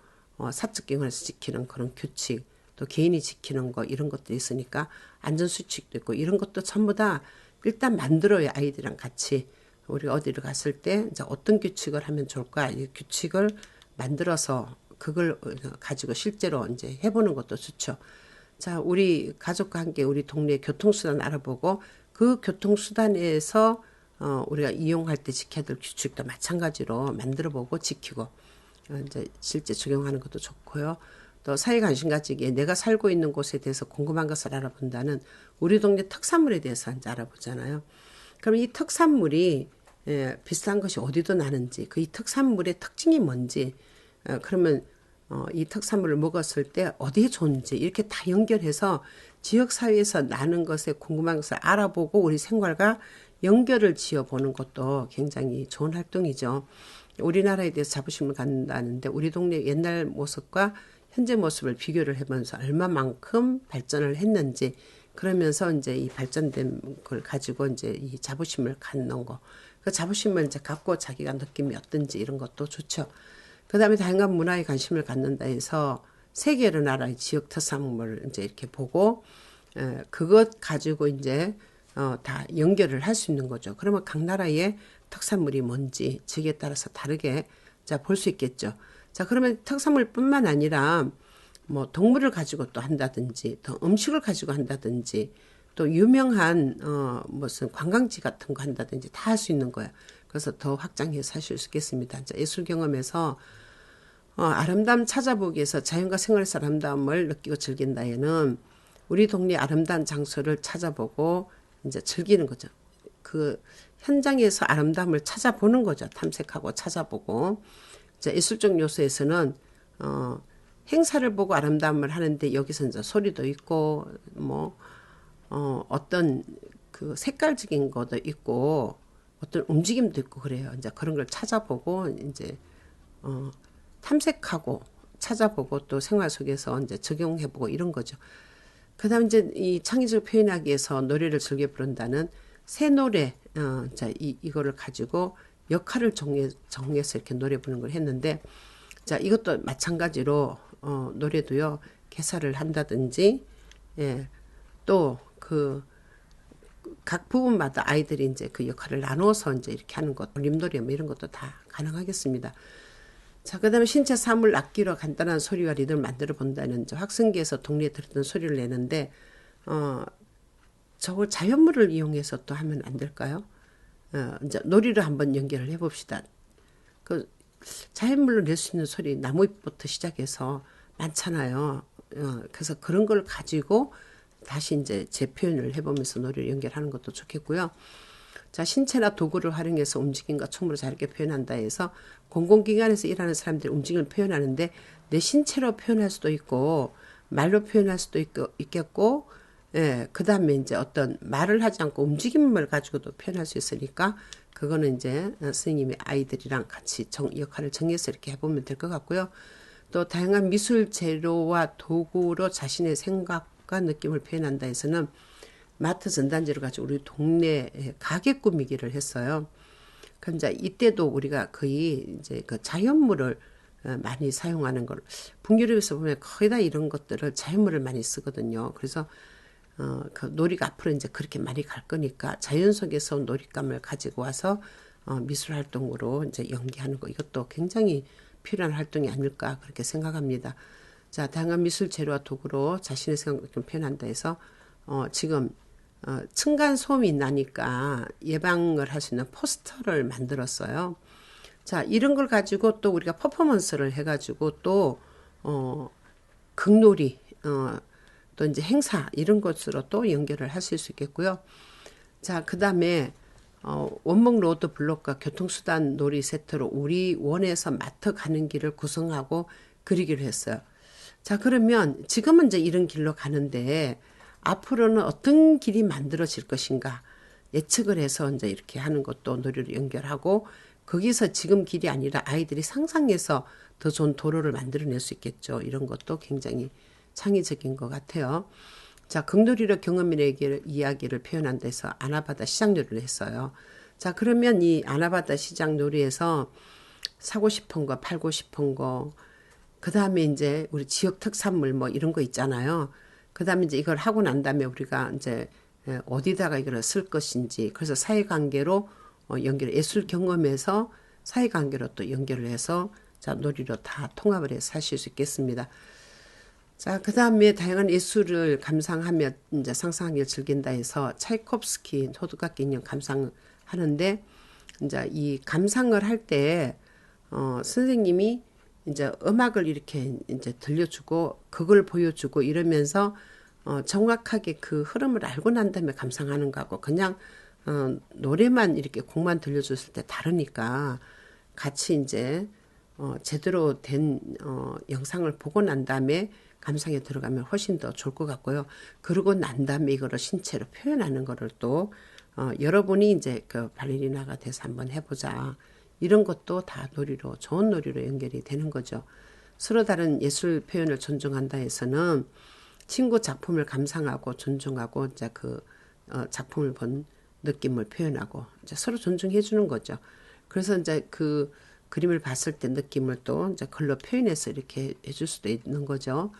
Speaker 1: 사적기관에서 지키는 그런 규칙, 또 개인이 지키는 거 이런 것도 있으니까 안전수칙도 있고 이런 것도 전부 다 일단 만들어야 아이들이랑 같이 우리가 어디를 갔을 때 이제 어떤 규칙을 하면 좋을까 이 규칙을 만들어서 그걸 가지고 실제로 이제 해보는 것도 좋죠. 자, 우리 가족과 함께 우리 동네 교통수단 알아보고 그 교통수단에서 우리가 이용할 때 지켜야 될 규칙도 마찬가지로 만들어보고 지키고 이제 실제 적용하는 것도 좋고요. 또 사회관심가지기에 내가 살고 있는 곳에 대해서 궁금한 것을 알아본다는 우리 동네 특산물에 대해서 이제 알아보잖아요. 그럼 이 특산물이 비슷한 것이 어디도 나는지 그 이 특산물의 특징이 뭔지 그러면 이 특산물을 먹었을 때 어디에 좋은지 이렇게 다 연결해서 지역사회에서 나는 것에 궁금한 것을 알아보고 우리 생활과 연결을 지어보는 것도 굉장히 좋은 활동이죠. 우리나라에 대해서 자부심을 갖는다는데 우리 동네 옛날 모습과 현재 모습을 비교를 해보면서 얼마만큼 발전을 했는지 그러면서 이제 이 발전된 걸 가지고 이제 이 자부심을 갖는 거. 그 자부심을 이제 갖고 자기가 느낌이 어떤지 이런 것도 좋죠. 그 다음에 다양한 문화에 관심을 갖는다 해서 세계 여러 나라의 지역 특산물을 이제 이렇게 보고 그것 가지고 이제 다 연결을 할 수 있는 거죠. 그러면 각 나라의 특산물이 뭔지 지역에 따라서 다르게 자 볼 수 있겠죠. 자 그러면 특산물뿐만 아니라 뭐 동물을 가지고 또 한다든지 또 음식을 가지고 한다든지 또 유명한 무슨 관광지 같은 거 한다든지 다 할 수 있는 거예요. 그래서 더 확장해서 하실 수 있겠습니다. 자, 예술 경험에서 아름다움 찾아보기에서 자연과 생활에서 아름다움을 느끼고 즐긴다에는 우리 동네 아름다운 장소를 찾아보고 이제 즐기는 거죠. 그 현장에서 아름다움을 찾아보는 거죠. 탐색하고 찾아보고. 자, 예술적 요소에서는 행사를 보고 아름다움을 하는데 여기서 이제 소리도 있고 뭐 어떤 그 색깔적인 것도 있고 어떤 움직임도 있고 그래요. 이제 그런 걸 찾아보고 이제 탐색하고 찾아보고 또 생활 속에서 이제 적용해보고 이런 거죠. 그다음 이제 이 창의적 표현하기 위해서 노래를 즐겨 부른다는 새 노래, 자 이거를 가지고 역할을 정해서 이렇게 노래 부르는 걸 했는데, 자 이것도 마찬가지로 노래도요 개사를 한다든지, 예, 또 그 각 부분마다 아이들이 이제 그 역할을 나눠서 이제 이렇게 하는 것, 올림놀이 뭐 이런 것도 다 가능하겠습니다. 자, 그 다음에 신체 사물 악기로 간단한 소리와 리듬을 만들어 본다는 학생기에서 동네에 들었던 소리를 내는데, 저걸 자연물을 이용해서 또 하면 안 될까요? 이제 놀이를 한번 연결을 해봅시다. 그 자연물로 낼 수 있는 소리, 나무잎부터 시작해서 많잖아요. 그래서 그런 걸 가지고 다시 이제 재표현을 해보면서 놀이를 연결하는 것도 좋겠고요. 자, 신체나 도구를 활용해서 움직임과 춤으로 자유롭게 표현한다 해서 공공기관에서 일하는 사람들이 움직임을 표현하는데 내 신체로 표현할 수도 있고 말로 표현할 수도 있겠고, 예, 그 다음에 이제 어떤 말을 하지 않고 움직임을 가지고도 표현할 수 있으니까 그거는 이제 선생님이 아이들이랑 같이 역할을 정해서 이렇게 해보면 될 것 같고요. 또 다양한 미술 재료와 도구로 자신의 생각과 느낌을 표현한다 해서는 마트 전단지를 가지고 우리 동네 가게 꾸미기를 했어요. 그럼 이제 이때도 우리가 거의 이제 그 자연물을 많이 사용하는 걸 북유럽에서 보면 거의 다 이런 것들을 자연물을 많이 쓰거든요. 그래서 그 놀이가 앞으로 이제 그렇게 많이 갈 거니까 자연 속에서 놀잇감을 가지고 와서 미술 활동으로 이제 연기하는 거 이것도 굉장히 필요한 활동이 아닐까 그렇게 생각합니다. 자, 다양한 미술 재료와 도구로 자신의 생각을 표현한다 해서 지금 층간 소음이 나니까 예방을 할 수 있는 포스터를 만들었어요. 자, 이런 걸 가지고 또 우리가 퍼포먼스를 해가지고 또 극놀이 또 이제 행사 이런 것으로 또 연결을 하실 수 있겠고요. 자, 그 다음에 원목 로드 블록과 교통수단 놀이 세트로 우리 원에서 마트 가는 길을 구성하고 그리기로 했어요. 자, 그러면 지금은 이제 이런 길로 가는데 앞으로는 어떤 길이 만들어질 것인가 예측을 해서 이제 이렇게 하는 것도 놀이를 연결하고 거기서 지금 길이 아니라 아이들이 상상해서 더 좋은 도로를 만들어낼 수 있겠죠. 이런 것도 굉장히 창의적인 것 같아요. 자, 극놀이로 경험인의 이야기를 표현한다 해서 아나바다 시장놀이를 했어요. 자, 그러면 이 아나바다 시장 놀이에서 사고 싶은 거, 팔고 싶은 거, 그 다음에 이제 우리 지역 특산물 뭐 이런 거 있잖아요. 그 다음에 이제 이걸 하고 난 다음에 우리가 이제 어디다가 이걸 쓸 것인지, 그래서 사회관계로 연결, 예술 경험에서 사회관계로 또 연결을 해서 자, 놀이로 다 통합을 해서 하실 수 있겠습니다. 자, 그 다음에 다양한 예술을 감상하며 이제 상상하기를 즐긴다 해서 차이콥스키 호두깎이 인형 감상하는데, 이제 이 감상을 할 때, 선생님이 이제 음악을 이렇게 이제 들려주고, 그걸 보여주고 이러면서, 정확하게 그 흐름을 알고 난 다음에 감상하는 거하고, 그냥, 노래만 이렇게 곡만 들려줬을 때 다르니까, 같이 이제, 제대로 된, 영상을 보고 난 다음에 감상에 들어가면 훨씬 더 좋을 것 같고요. 그러고 난 다음에 이거를 신체로 표현하는 거를 또, 여러분이 이제 그 발레리나가 돼서 한번 해보자. 이런 것도 다 놀이로, 좋은 놀이로 연결이 되는 거죠. 서로 다른 예술 표현을 존중한다 해서는 친구 작품을 감상하고 존중하고 이제 그 작품을 본 느낌을 표현하고 이제 서로 존중해 주는 거죠. 그래서 이제 그 그림을 봤을 때 느낌을 또 이제 글로 표현해서 이렇게 해줄 수도 있는 거죠.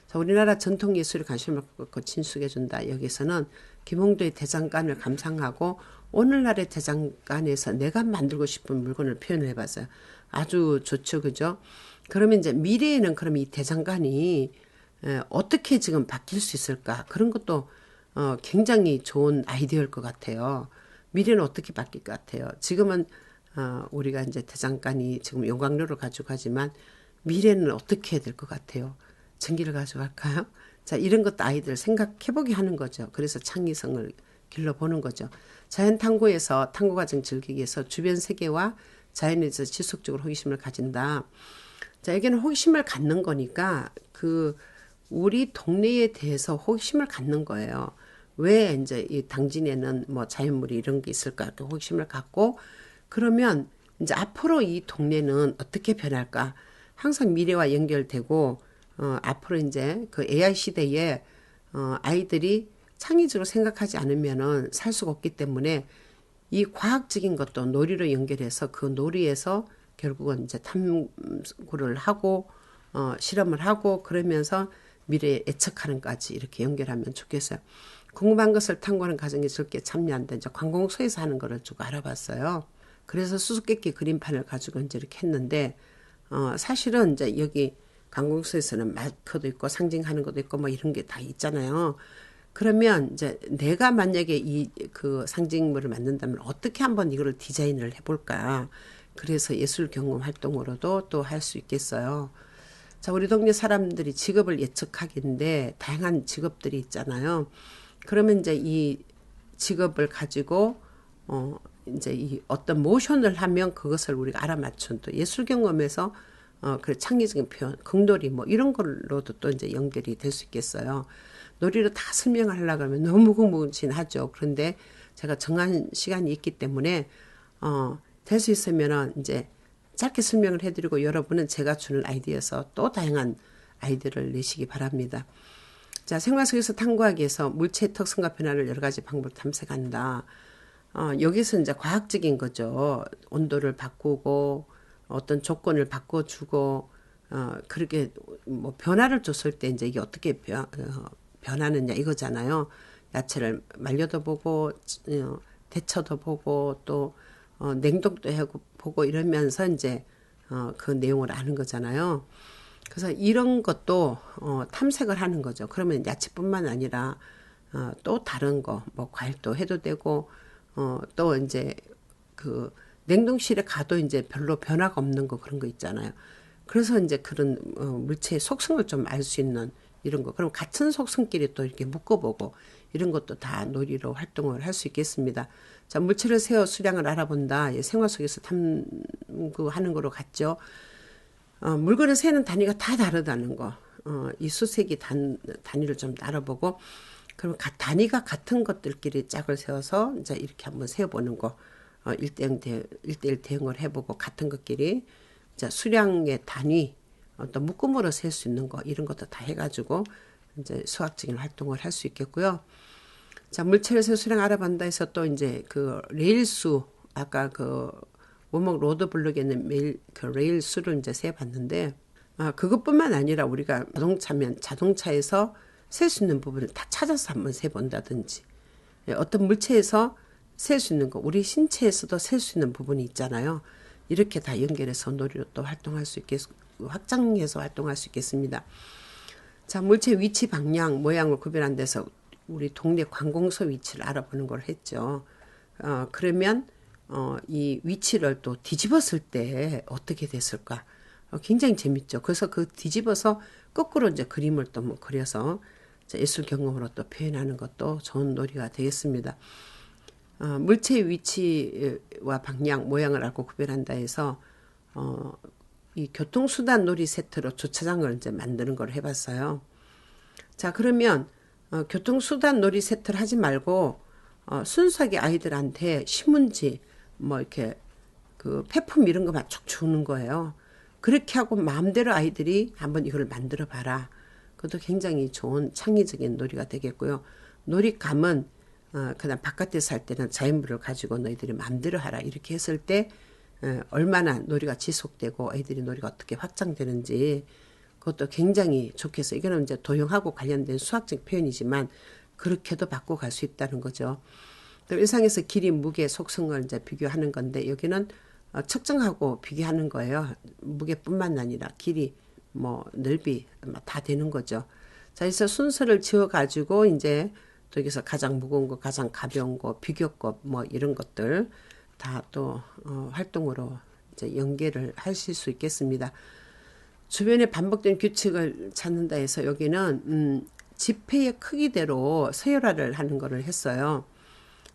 Speaker 1: 자, 우리나라 전통 예술에 관심을 갖고 친숙해 준다. 여기서는 김홍도의 대장간을 감상하고 오늘날의 대장간에서 내가 만들고 싶은 물건을 표현을 해봤어요. 아주 좋죠, 그죠? 그러면 이제 미래에는 그럼 이 대장간이 어떻게 지금 바뀔 수 있을까? 그런 것도 굉장히 좋은 아이디어일 것 같아요. 미래는 어떻게 바뀔 것 같아요? 지금은 우리가 이제 대장간이 지금 용광로를 가지고 가지만 미래는 어떻게 해야 될 것 같아요? 전기를 가져갈까요? 자, 이런 것도 아이들 생각해보게 하는 거죠. 그래서 창의성을 길러보는 거죠. 자연 탐구에서 탐구 과정 즐기기 위해서 주변 세계와 자연에서 지속적으로 호기심을 가진다. 자, 여기는 호기심을 갖는 거니까 그 우리 동네에 대해서 호기심을 갖는 거예요. 왜 이제 이 당진에는 뭐 자연물이 이런 게 있을까? 이렇게 호기심을 갖고 그러면 이제 앞으로 이 동네는 어떻게 변할까? 항상 미래와 연결되고 앞으로 이제 그 AI 시대에 아이들이 창의적으로 생각하지 않으면은 살 수가 없기 때문에 이 과학적인 것도 놀이로 연결해서 그 놀이에서 결국은 이제 탐구를 하고 실험을 하고 그러면서 미래에 예측하는까지 이렇게 연결하면 좋겠어요. 궁금한 것을 탐구하는 과정에 즐겁게 참여한다. 이제 관공서에서 하는 거를 쭉 알아봤어요. 그래서 수수께끼 그림판을 가지고 이제 이렇게 했는데 사실은 이제 여기 관공서에서는 마크도 있고 상징하는 것도 있고 뭐 이런 게 다 있잖아요. 그러면 이제 내가 만약에 이 그 상징물을 만든다면 어떻게 한번 이거를 디자인을 해볼까. 그래서 예술 경험 활동으로도 또 할 수 있겠어요. 자, 우리 동네 사람들이 직업을 예측하기인데 다양한 직업들이 있잖아요. 그러면 이제 이 직업을 가지고 이제 이 어떤 모션을 하면 그것을 우리가 알아맞춘 또 예술 경험에서 그 창의적인 표현, 극놀이 뭐 이런 걸로도 또 이제 연결이 될 수 있겠어요. 놀이로 다 설명을 하려고 하면 너무 무궁무진하죠. 그런데 제가 정한 시간이 있기 때문에 될 수 있으면은 이제 짧게 설명을 해드리고 여러분은 제가 주는 아이디어에서 또 다양한 아이디어를 내시기 바랍니다. 자, 생활 속에서 탐구하기 위해서 물체의 특성과 변화를 여러 가지 방법으로 탐색한다. 여기서 이제 과학적인 거죠. 온도를 바꾸고 어떤 조건을 바꿔주고 그렇게 뭐 변화를 줬을 때 이제 이게 어떻게 변하느냐 이거잖아요. 야채를 말려도 보고 데쳐도 보고 또 냉동도 하고 보고 이러면서 이제 그 내용을 아는 거잖아요. 그래서 이런 것도 탐색을 하는 거죠. 그러면 야채뿐만 아니라 또 다른 거, 뭐 과일도 해도 되고 또 이제 그 냉동실에 가도 이제 별로 변화가 없는 거 그런 거 있잖아요. 그래서 이제 그런 물체의 속성을 좀 알 수 있는 이런 거. 그럼 같은 속성끼리 또 이렇게 묶어보고 이런 것도 다 놀이로 활동을 할 수 있겠습니다. 자, 물체를 세어 수량을 알아본다. 생활 속에서 탐구하는 거로 갔죠. 물건을 세는 단위가 다 다르다는 거. 이 수색이 단위를 좀 알아보고 그럼 단위가 같은 것들끼리 짝을 세워서 이제 이렇게 한번 세어보는 거. 1대1 대응을 해보고 같은 것끼리 이제 수량의 단위 어떤 묶음으로 셀 수 있는 거 이런 것도 다 해가지고 이제 수학적인 활동을 할 수 있겠고요. 자, 물체를 세 수량 알아본다 해서 또 이제 그 레일수 아까 그 원목 로드블록에는 매일 그 레일 수를 이제 세봤는데, 그것뿐만 아니라 우리가 자동차면 자동차에서 셀 수 있는 부분을 다 찾아서 한번 세본다든지, 어떤 물체에서 셀 수 있는 거, 우리 신체에서도 셀 수 있는 부분이 있잖아요. 이렇게 다 연결해서 놀이로 또 활동할 수 확장해서 활동할 수 있겠습니다. 자, 물체 위치, 방향, 모양을 구별한 데서 우리 동네 관공서 위치를 알아보는 걸 했죠. 그러면 이 위치를 또 뒤집었을 때 어떻게 됐을까? 굉장히 재밌죠. 그래서 그 뒤집어서 거꾸로 이제 그림을 또 뭐 그려서 예술 경험으로 또 표현하는 것도 좋은 놀이가 되겠습니다. 물체의 위치와 방향, 모양을 알고 구별한다 해서 이 교통수단 놀이 세트로 주차장을 이제 만드는 걸 해봤어요. 자, 그러면 교통수단 놀이 세트를 하지 말고 순수하게 아이들한테 신문지 뭐 이렇게 그 폐품 이런 거만 쭉 주는 거예요. 그렇게 하고 마음대로 아이들이 한번 이걸 만들어 봐라. 그것도 굉장히 좋은 창의적인 놀이가 되겠고요. 놀이감은 그다음 바깥에서 할 때는 자연물을 가지고 너희들이 마음대로 하라 이렇게 했을 때 얼마나 놀이가 지속되고 아이들이 놀이가 어떻게 확장되는지 그것도 굉장히 좋겠어요. 이거는 이제 도형하고 관련된 수학적 표현이지만 그렇게도 바꿔갈 수 있다는 거죠. 또 일상에서 길이, 무게, 속성을 이제 비교하는 건데 여기는 측정하고 비교하는 거예요. 무게뿐만 아니라 길이, 뭐 넓이 다 되는 거죠. 자, 그래서 순서를 지어가지고 이제 또 여기서 가장 무거운 거, 가장 가벼운 거, 비교급 뭐 이런 것들 다 또 활동으로 이제 연계를 하실 수 있겠습니다. 주변에 반복된 규칙을 찾는다 해서 여기는 지폐의 크기대로 서열화를 하는 거를 했어요.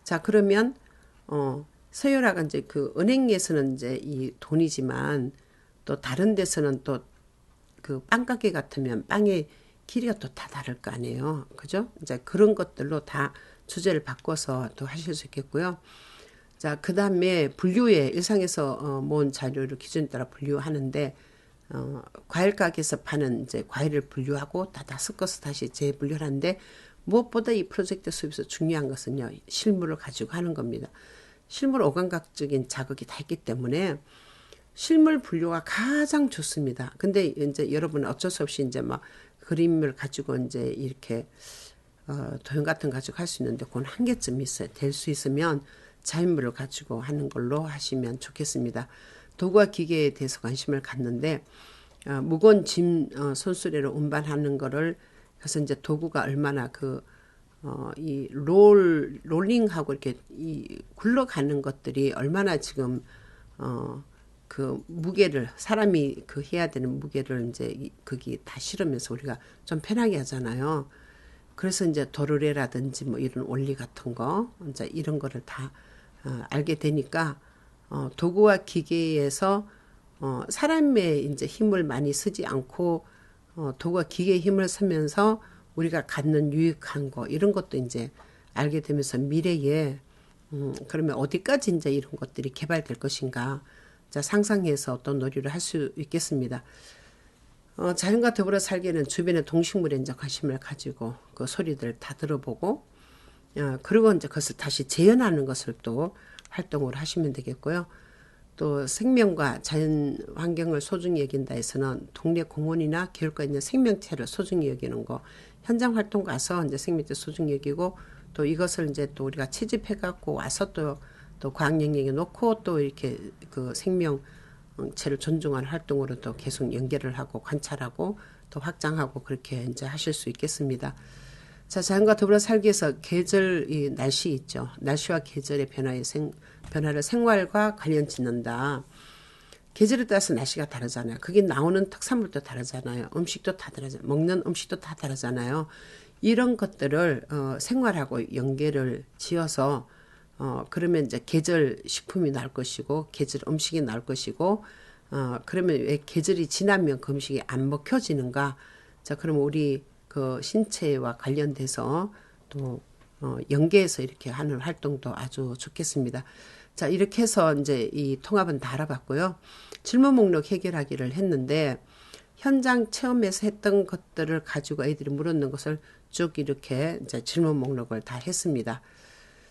Speaker 1: 자, 그러면 서열화가 이제 그 은행에서는 이제 이 돈이지만 또 다른 데서는 또 그 빵가게 같으면 빵의 길이가 또 다 다를 거 아니에요. 그죠? 이제 그런 것들로 다 주제를 바꿔서 또 하실 수 있겠고요. 자, 그 다음에 분류에 일상에서 모은 자료를 기준에 따라 분류하는데 과일 가게에서 파는 이제 과일을 분류하고 다 섞어서 다시 재분류를 하는데 무엇보다 이 프로젝트 수업에서 중요한 것은요. 실물을 가지고 하는 겁니다. 실물 오감각적인 자극이 다 있기 때문에 실물 분류가 가장 좋습니다. 근데 이제 여러분 어쩔 수 없이 이제 막 그림을 가지고 이제 이렇게 도형 같은 거 가지고 할 수 있는데 그건 한계점이 있어요. 될 수 있으면 자연물을 가지고 하는 걸로 하시면 좋겠습니다. 도구와 기계에 대해서 관심을 갖는데 무거운 짐 손수레로 운반하는 거를 그래서 이제 도구가 얼마나 이 롤링하고 이렇게 이 굴러가는 것들이 얼마나 지금 그 무게를 사람이 그 해야 되는 무게를 이제 거기 다 실으면서 우리가 좀 편하게 하잖아요. 그래서 이제 도르래라든지 뭐 이런 원리 같은 거 이제 이런 거를 다 알게 되니까 도구와 기계에서 사람의 이제 힘을 많이 쓰지 않고 도구와 기계의 힘을 쓰면서 우리가 갖는 유익한 거 이런 것도 이제 알게 되면서 미래에 그러면 어디까지 이제 이런 것들이 개발될 것인가 자 상상해서 어떤 놀이를 할 수 있겠습니다. 자연과 더불어 살기에는 주변의 동식물에 이제 관심을 가지고 그 소리들 다 들어보고 그리고 이제 그것을 다시 재현하는 것을 또 활동을 하시면 되겠고요. 또 생명과 자연 환경을 소중히 여긴다 해서는 동네 공원이나 기울가 있는 생명체를 소중히 여기는 거 현장 활동 가서 이제 생명체 소중히 여기고 또 이것을 이제 또 우리가 채집해 갖고 와서 또 과학 영역에 놓고 또 이렇게 그 생명체를 존중하는 활동으로 또 계속 연결을 하고 관찰하고 또 확장하고 그렇게 이제 하실 수 있겠습니다. 자, 자연과 더불어 살기 위해서 계절, 이 날씨 있죠. 날씨와 계절의 변화를 생활과 관련 짓는다. 계절에 따라서 날씨가 다르잖아요. 그게 나오는 특산물도 다르잖아요. 음식도 다 다르잖아요. 먹는 음식도 다 다르잖아요. 이런 것들을 생활하고 연계를 지어서 그러면 이제 계절 식품이 나올 것이고 계절 음식이 나올 것이고 그러면 왜 계절이 지나면 그 음식이 안 먹혀지는가? 자, 그러면 우리 그 신체와 관련돼서 또 연계해서 이렇게 하는 활동도 아주 좋겠습니다. 자, 이렇게 해서 이제 이 통합은 다 알아봤고요. 질문 목록 해결하기를 했는데 현장 체험에서 했던 것들을 가지고 아이들이 물었는 것을 쭉 이렇게 이제 질문 목록을 다 했습니다.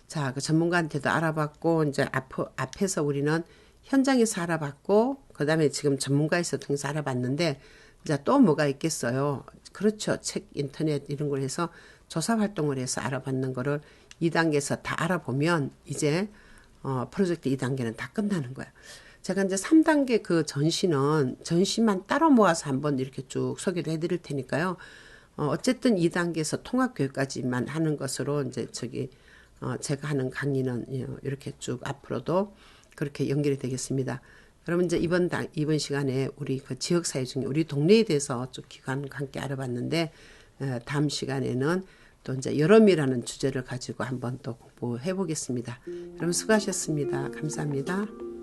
Speaker 1: 자, 그 전문가한테도 알아봤고, 이제 앞에서 우리는 현장에서 알아봤고, 그 다음에 지금 전문가에서 통해서 알아봤는데, 이제 또 뭐가 있겠어요. 그렇죠. 책, 인터넷 이런 걸 해서 조사 활동을 해서 알아봤는 거를 2단계에서 다 알아보면 이제 프로젝트 2단계는 다 끝나는 거야. 제가 이제 3단계 그 전시만 따로 모아서 한번 이렇게 쭉 소개를 해드릴 테니까요. 어쨌든 2단계에서 통합교육까지만 하는 것으로 이제 제가 하는 강의는 이렇게 쭉 앞으로도 그렇게 연결이 되겠습니다. 그러면 이제 이번 시간에 우리 그 지역사회 중에 우리 동네에 대해서 쭉 기관과 함께 알아봤는데, 다음 시간에는 또 이제 여름이라는 주제를 가지고 한번 또 공부해 보겠습니다. 그럼 수고하셨습니다. 감사합니다.